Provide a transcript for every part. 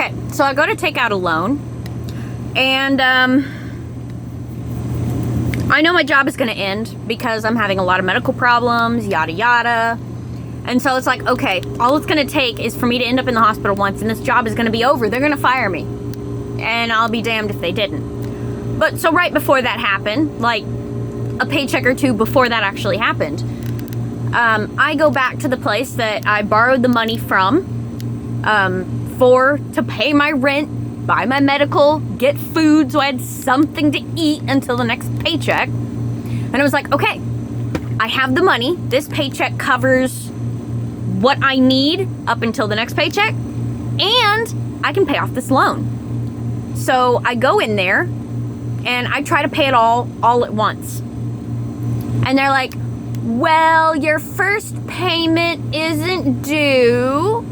Okay, so I go to take out a loan, and I know my job is going to end because I'm having a lot of medical problems, yada yada. And so it's like, okay, all it's going to take is for me to end up in the hospital once, and this job is going to be over. They're going to fire me, and I'll be damned if they didn't. But so right before that happened, like a paycheck or two before that actually happened, I go back to the place that I borrowed the money from to pay my rent, buy my medical, get food so I had something to eat until the next paycheck. And I was like, okay, I have the money. This paycheck covers what I need up until the next paycheck, and I can pay off this loan. So I go in there and I try to pay it all at once. And they're like, well, your first payment isn't due,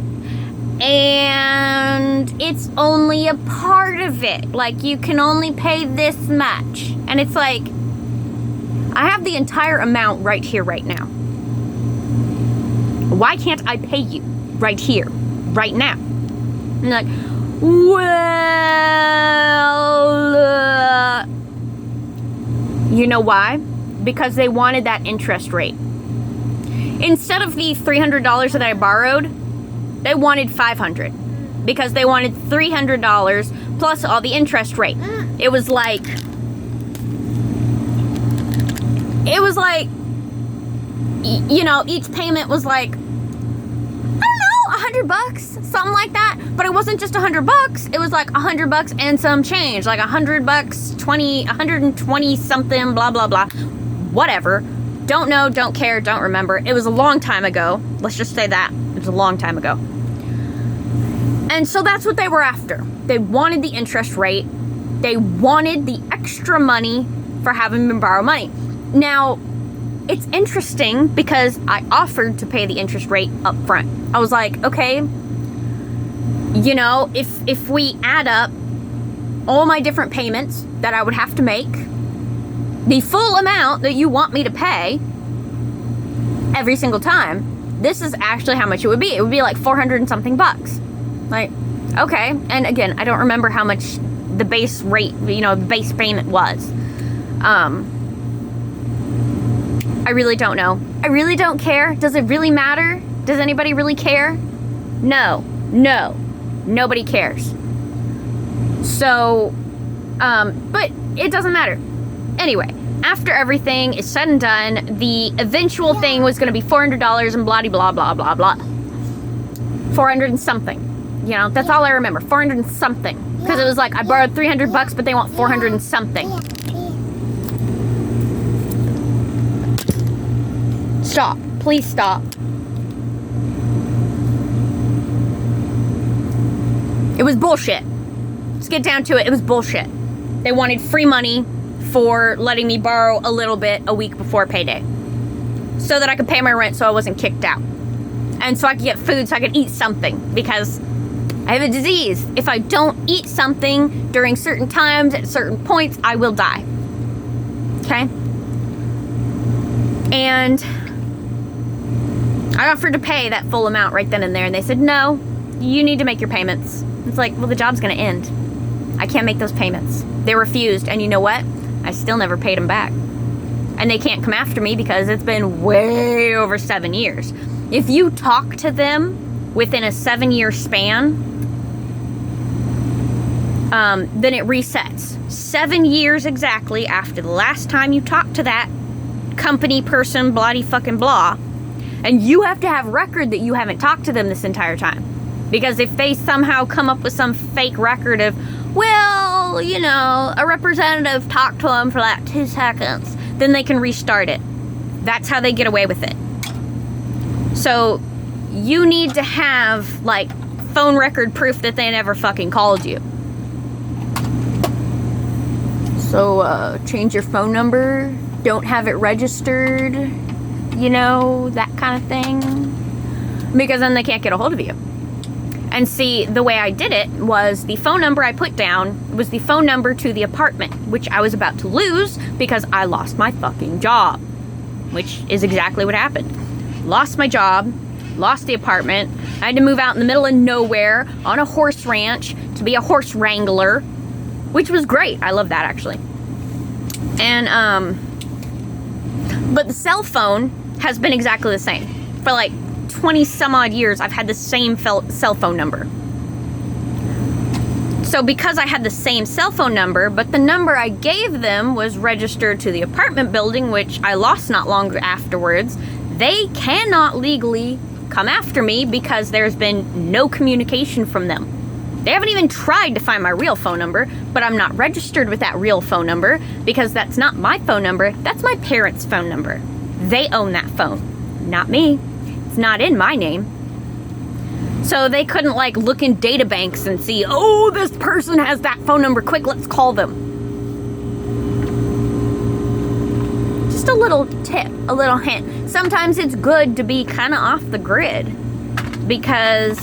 and it's only a part of it. Like, you can only pay this much. And it's like, I have the entire amount right here, right now. Why can't I pay you right here, right now? And they're like, well, you know why? Because they wanted that interest rate. Instead of the $300 that I borrowed, they wanted $500 because they wanted $300 plus all the interest rate. It was like, you know, each payment was like, I don't know, $100, something like that. But it wasn't just $100. It was like $100 and some change, like $100, 120 something, blah, blah, blah. Whatever. Don't know, don't care, don't remember. It was a long time ago. Let's just say that. It was a long time ago. And so that's what they were after. They wanted the interest rate. They wanted the extra money for having me borrow money. Now, it's interesting because I offered to pay the interest rate up front. I was like, okay, you know, if we add up all my different payments that I would have to make, the full amount that you want me to pay every single time, this is actually how much it would be. It would be like 400 and something bucks. Like, okay. And again, I don't remember how much the base rate, you know, base payment was. I really don't know. I really don't care. Does it really matter? Does anybody really care? No. Nobody cares. So, but it doesn't matter. Anyway, after everything is said and done, the eventual thing was going to be $400 and blah, blah, blah, blah, blah. 400 and something. You know, that's all I remember. 400 and something. Because it was like, I borrowed $300, but they want 400 and something. Stop. Please stop. It was bullshit. Let's get down to it. It was bullshit. They wanted free money for letting me borrow a little bit a week before payday so that I could pay my rent so I wasn't kicked out. And so I could get food so I could eat something because I have a disease. If I don't eat something during certain times at certain points, I will die. Okay? And I offered to pay that full amount right then and there, and they said, no, you need to make your payments. It's like, well, the job's going to end. I can't make those payments. They refused, and you know what? I still never paid them back. And they can't come after me because it's been way over 7 years. If you talk to them within a 7-year span, then it resets. 7 years exactly after the last time you talked to that company person, bloody fucking blah. And you have to have record that you haven't talked to them this entire time. Because if they somehow come up with some fake record of, well, you know, a representative talked to them for like 2 seconds, then they can restart it. That's how they get away with it. So you need to have like phone record proof that they never fucking called you. So change your phone number, don't have it registered, you know, that kind of thing. Because then they can't get a hold of you. And see, the way I did it was the phone number I put down was the phone number to the apartment, which I was about to lose because I lost my fucking job, which is exactly what happened. Lost my job, lost the apartment, I had to move out in the middle of nowhere on a horse ranch to be a horse wrangler, which was great. I love that, actually. And, but the cell phone has been exactly the same. For like 20 some odd years, I've had the same cell phone number. So because I had the same cell phone number, but the number I gave them was registered to the apartment building, which I lost not long afterwards, they cannot legally come after me because there's been no communication from them. They haven't even tried to find my real phone number, but I'm not registered with that real phone number because that's not my phone number, that's my parents' phone number. They own that phone, not me. It's not in my name. So they couldn't like look in data banks and see, oh, this person has that phone number, quick, let's call them. Just a little tip, a little hint. Sometimes it's good to be kind of off the grid because,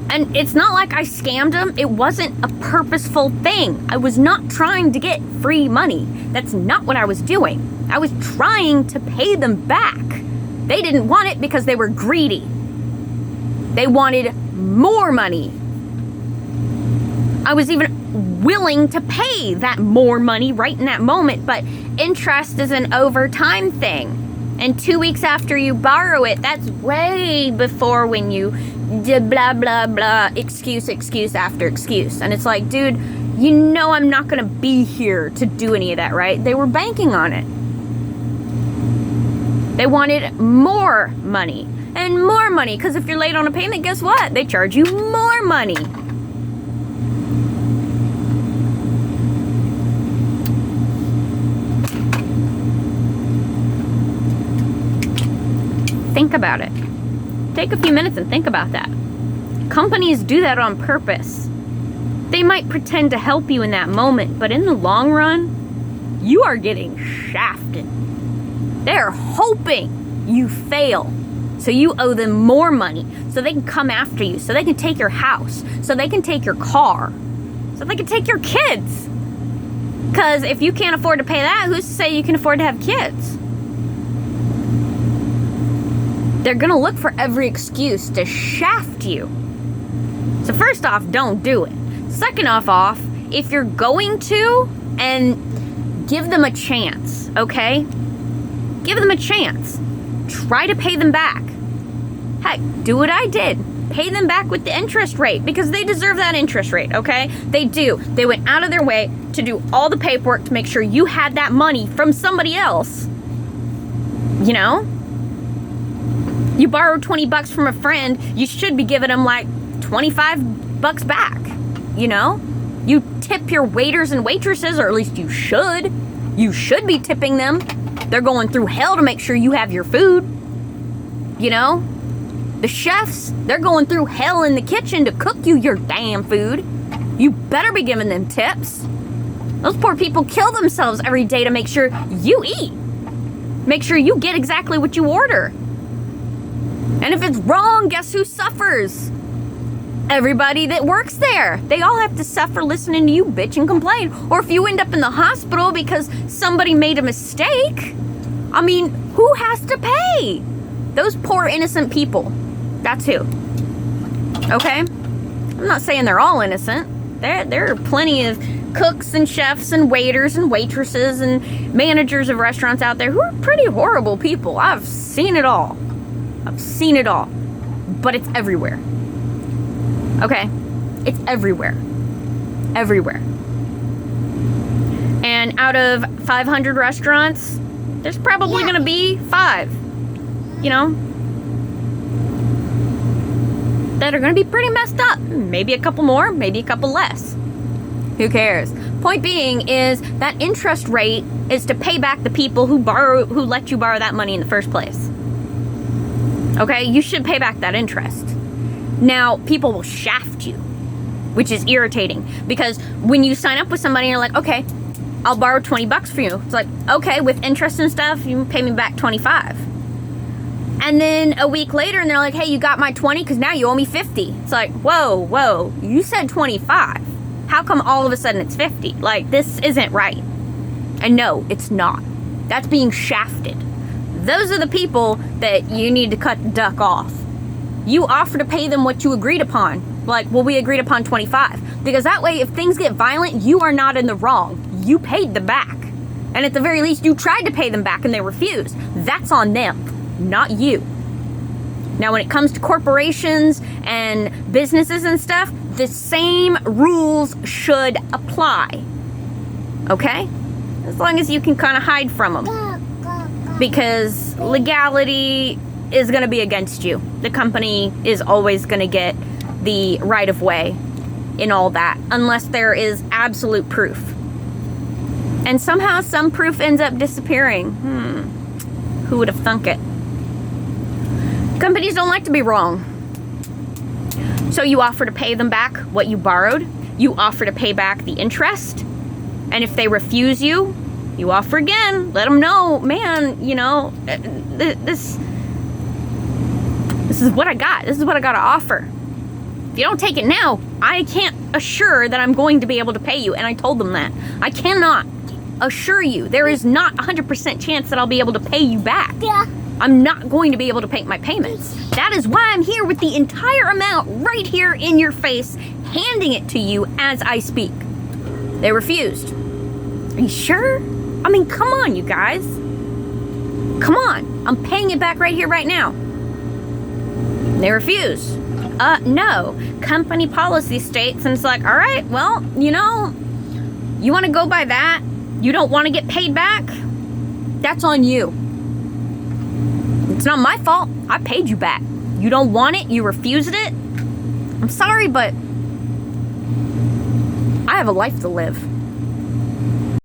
and it's not like I scammed them. It wasn't a purposeful thing. I was not trying to get free money. That's not what I was doing. I was trying to pay them back. They didn't want it because they were greedy. They wanted more money. I was even willing to pay that more money right in that moment, but interest is an overtime thing. And 2 weeks after you borrow it, that's way before when you did blah, blah, blah, excuse after excuse. And it's like, dude, you know I'm not gonna be here to do any of that, right? They were banking on it. They wanted more money. And more money, because if you're late on a payment, guess what? They charge you more money. Think about it. Take a few minutes and think about that. Companies do that on purpose. They might pretend to help you in that moment, but in the long run, you are getting shafted. They're hoping you fail. So you owe them more money so they can come after you, so they can take your house, so they can take your car, so they can take your kids. Because if you can't afford to pay that, who's to say you can afford to have kids? They're going to look for every excuse to shaft you. So first off, don't do it. Second off, if you're going to, and give them a chance, okay? Give them a chance. Try to pay them back. Heck, do what I did. Pay them back with the interest rate because they deserve that interest rate, okay? They do. They went out of their way to do all the paperwork to make sure you had that money from somebody else. You know? You borrowed 20 bucks from a friend, you should be giving them like 25 bucks back. You know? You tip your waiters and waitresses, or at least you should. You should be tipping them. They're going through hell to make sure you have your food. You know? The chefs, they're going through hell in the kitchen to cook you your damn food. You better be giving them tips. Those poor people kill themselves every day to make sure you eat. Make sure you get exactly what you order. And if it's wrong, guess who suffers? Everybody that works there. They all have to suffer listening to you bitch and complain. Or if you end up in the hospital because somebody made a mistake, I mean, who has to pay? Those poor innocent people. That's who. Okay? I'm not saying they're all innocent. There are plenty of cooks and chefs and waiters and waitresses and managers of restaurants out there who are pretty horrible people. I've seen it all. I've seen it all. But it's everywhere. Okay? It's everywhere. Everywhere. And out of 500 restaurants, there's probably going to be 5, you know, that are going to be pretty messed up. Maybe a couple more, maybe a couple less. Who cares? Point being is that interest rate is to pay back the people who let you borrow that money in the first place. Okay? You should pay back that interest. Now, people will shaft you, which is irritating because when you sign up with somebody and you're like, okay, I'll borrow 20 bucks for you. It's like, okay, with interest and stuff, you pay me back 25. And then a week later, and they're like, hey, you got my 20 because now you owe me 50. It's like, whoa, you said 25. How come all of a sudden it's 50? Like, this isn't right. And no, it's not. That's being shafted. Those are the people that you need to cut the duck off. You offer to pay them what you agreed upon. Like, well, we agreed upon 25. Because that way, if things get violent, you are not in the wrong. You paid them back. And at the very least, you tried to pay them back and they refused. That's on them, not you. Now, when it comes to corporations and businesses and stuff, the same rules should apply. Okay? As long as you can kind of hide from them. Because legality is going to be against you. The company is always going to get the right of way in all that, unless there is absolute proof. And somehow some proof ends up disappearing. Who would have thunk it? Companies don't like to be wrong. So you offer to pay them back what you borrowed. You offer to pay back the interest. And if they refuse you, you offer again. Let them know, man, you know, this is what I got. This is what I got to offer. If you don't take it now, I can't assure that I'm going to be able to pay you. And I told them that. I cannot assure you. There is not 100% chance that I'll be able to pay you back. Yeah. I'm not going to be able to pay my payments. That is why I'm here with the entire amount right here in your face, handing it to you as I speak. They refused. Are you sure? I mean, come on, you guys. Come on. I'm paying it back right here, right now. They refuse. No. Company policy states, and it's like, all right, well, you know, you want to go by that? You don't want to get paid back? That's on you. It's not my fault. I paid you back. You don't want it. You refused it. I'm sorry, but I have a life to live.